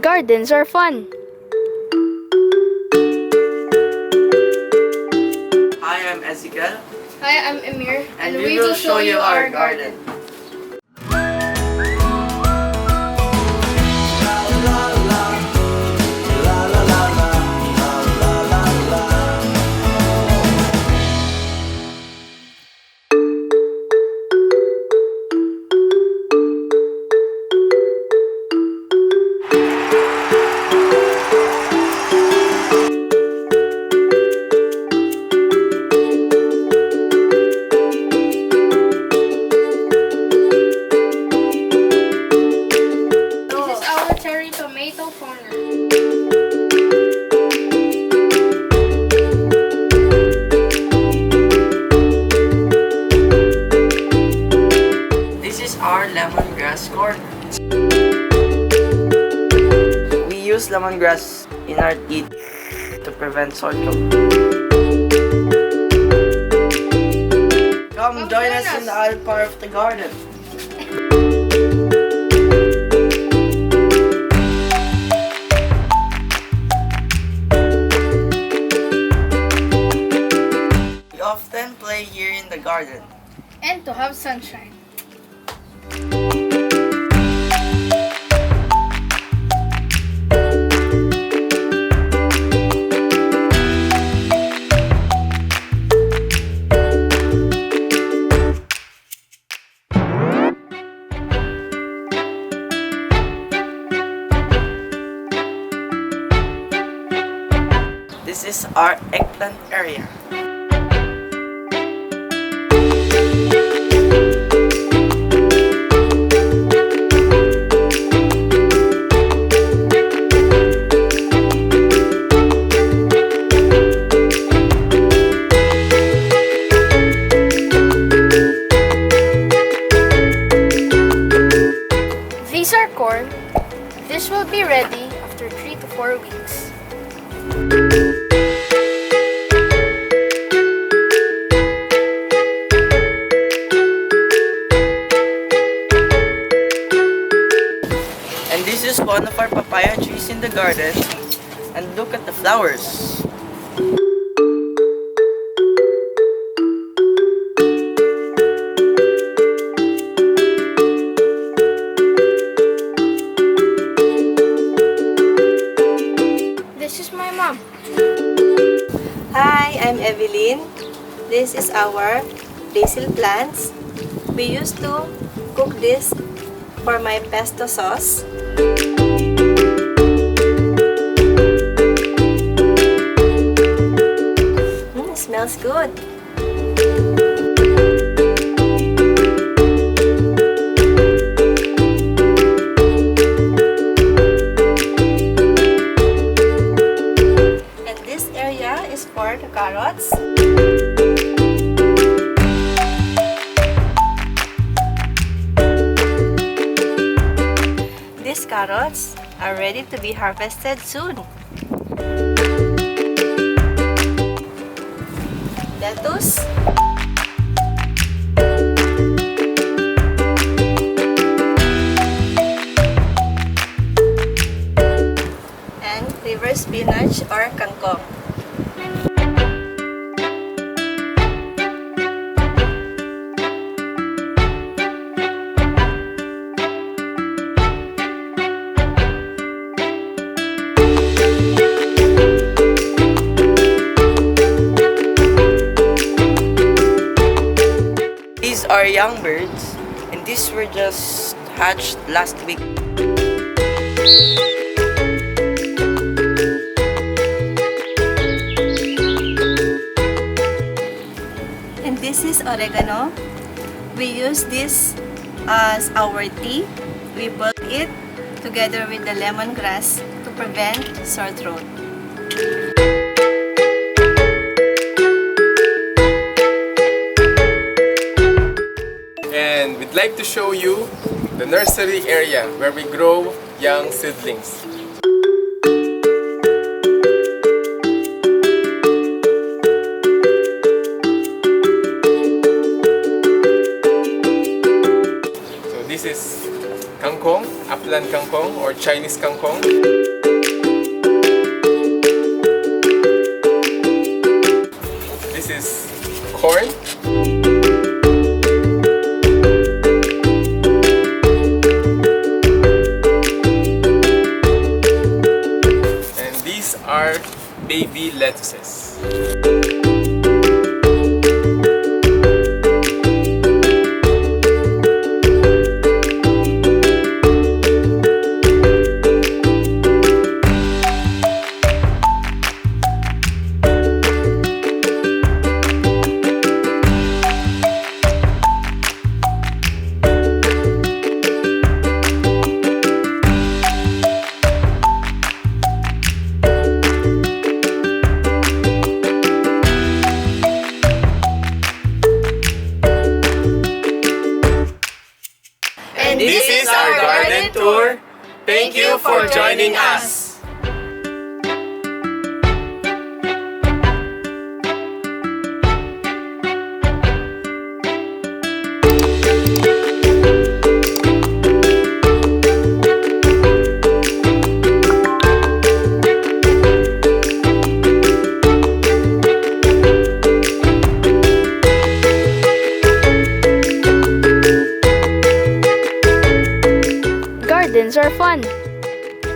gardens are fun. Hi, I'm Ezekiel, Hi, I'm Emir, and we will show you our garden. This is our cherry tomato corner. This is our lemongrass corner. We use lemongrass in our teeth to prevent sore throat. Come join us in the other part of the garden. We often play here in the garden. And to have sunshine. This is our eggplant area. These are corn. This will be ready after 3 to 4 weeks. And this is one of our papaya trees in the garden. And look at the flowers. This is my mom. Hi, I'm Evelyn. This is our basil plants. We used to cook this for my pesto sauce. Smells good. And this area is for the carrots. These carrots are ready to be harvested soon. Lettuce. And river spinach or kangkong. These are young birds, and these were just hatched last week. And this is oregano. We use this as our tea. We boil it together with the lemongrass to prevent sore throat. And we'd like to show you the nursery area where we grow young seedlings. So this is kangkong, upland kangkong or Chinese kangkong. corn. And these are baby lettuces. And This is our garden tour. Thank you for joining us. Gardens are fun.